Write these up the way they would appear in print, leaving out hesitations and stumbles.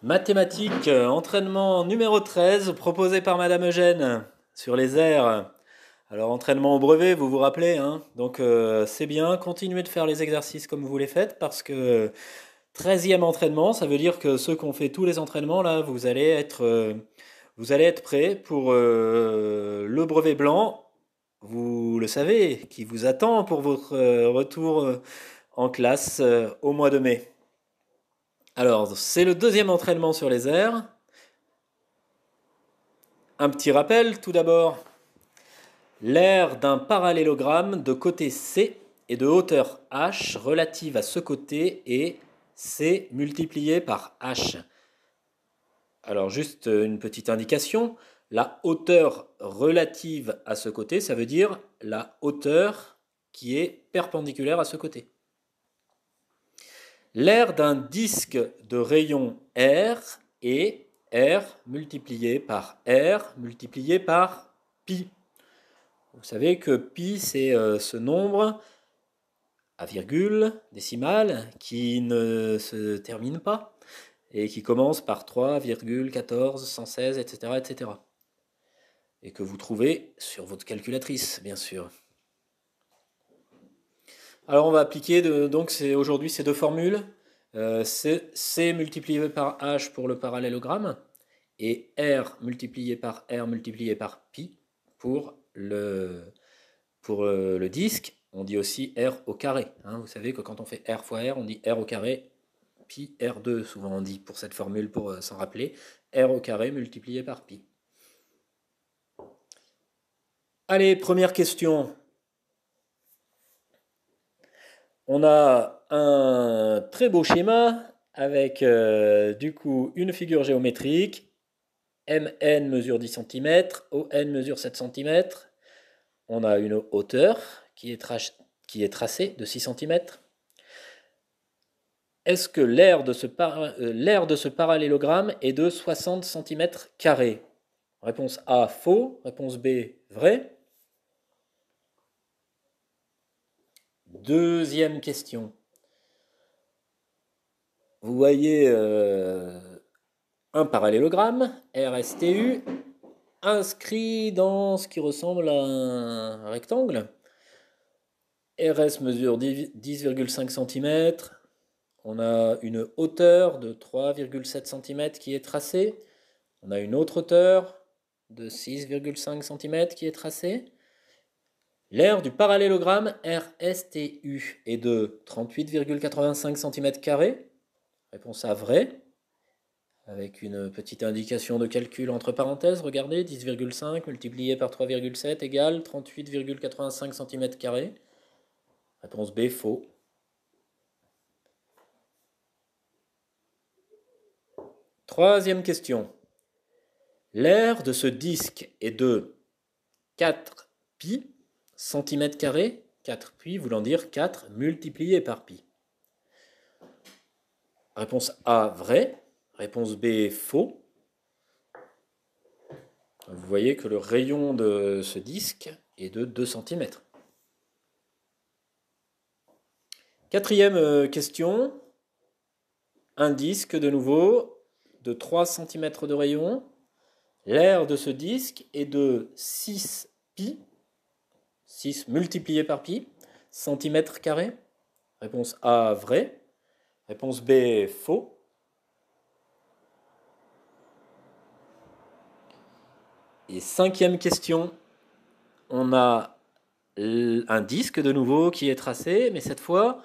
Mathématiques, entraînement numéro 13 proposé par Madame Eugène sur les airs. Alors entraînement au brevet, vous vous rappelez, hein? Donc c'est bien, continuez de faire les exercices comme vous les faites parce que 13e entraînement, ça veut dire que ceux qui ont fait tous les entraînements, là, vous allez être prêts pour le brevet blanc, vous le savez, qui vous attend pour votre retour en classe au mois de mai. Alors, c'est le deuxième entraînement sur les airs. Un petit rappel tout d'abord. L'aire d'un parallélogramme de côté C et de hauteur h relative à ce côté est C multiplié par h. Alors juste une petite indication, la hauteur relative à ce côté, ça veut dire la hauteur qui est perpendiculaire à ce côté. L'aire d'un disque de rayon R est R multiplié par pi. Vous savez que pi, c'est ce nombre à virgule décimale qui ne se termine pas et qui commence par 3,14, 116, etc., etc. Et que vous trouvez sur votre calculatrice, bien sûr. Alors on va appliquer donc aujourd'hui ces deux formules. C multiplié par H pour le parallélogramme et R multiplié par pi pour le disque. On dit aussi R au carré. Hein. Vous savez que quand on fait R fois R, on dit R au carré, pi R2, souvent on dit pour cette formule, pour s'en rappeler. R au carré multiplié par pi. Allez, première question. On a un très beau schéma avec du coup une figure géométrique. MN mesure 10 cm, ON mesure 7 cm. On a une hauteur qui est tracée de 6 cm. Est-ce que l'aire de ce parallélogramme est de 60 cm²? Réponse A, faux. Réponse B, vrai. Deuxième question. Vous voyez un parallélogramme, RSTU, inscrit dans ce qui ressemble à un rectangle. RS mesure 10,5 cm. On a une hauteur de 3,7 cm qui est tracée. On a une autre hauteur de 6,5 cm qui est tracée. L'aire du parallélogramme RSTU est de 38,85 cm². Réponse A, vrai. Avec une petite indication de calcul entre parenthèses, regardez, 10,5 multiplié par 3,7 égale 38,85 cm². Réponse B, faux. Troisième question. L'aire de ce disque est de 4 pi cm², 4 pi voulant dire 4 multiplié par pi. Réponse A, vrai. Réponse B, faux. Vous voyez que le rayon de ce disque est de 2 cm. Quatrième question. Un disque de nouveau de 3 cm de rayon. L'aire de ce disque est de 6 pi, 6 multiplié par pi, cm². Réponse A, vrai. Réponse B, faux. Et cinquième question, on a un disque de nouveau qui est tracé, mais cette fois,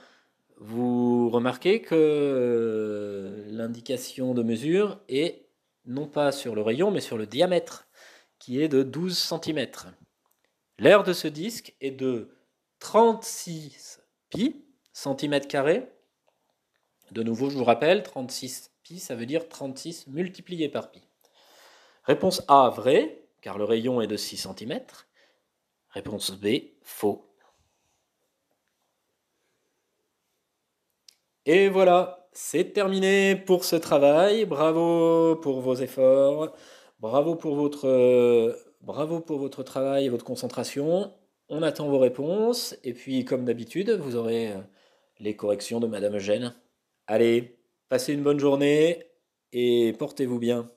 vous remarquez que l'indication de mesure est non pas sur le rayon, mais sur le diamètre, qui est de 12 cm. L'aire de ce disque est de 36 pi, cm². De nouveau, je vous rappelle, 36 pi, ça veut dire 36 multiplié par pi. Réponse A, vrai, car le rayon est de 6 cm. Réponse B, faux. Et voilà, c'est terminé pour ce travail. Bravo pour vos efforts. Bravo pour votre travail et votre concentration. On attend vos réponses. Et puis, comme d'habitude, vous aurez les corrections de Madame Eugène. Allez, passez une bonne journée. et portez-vous bien.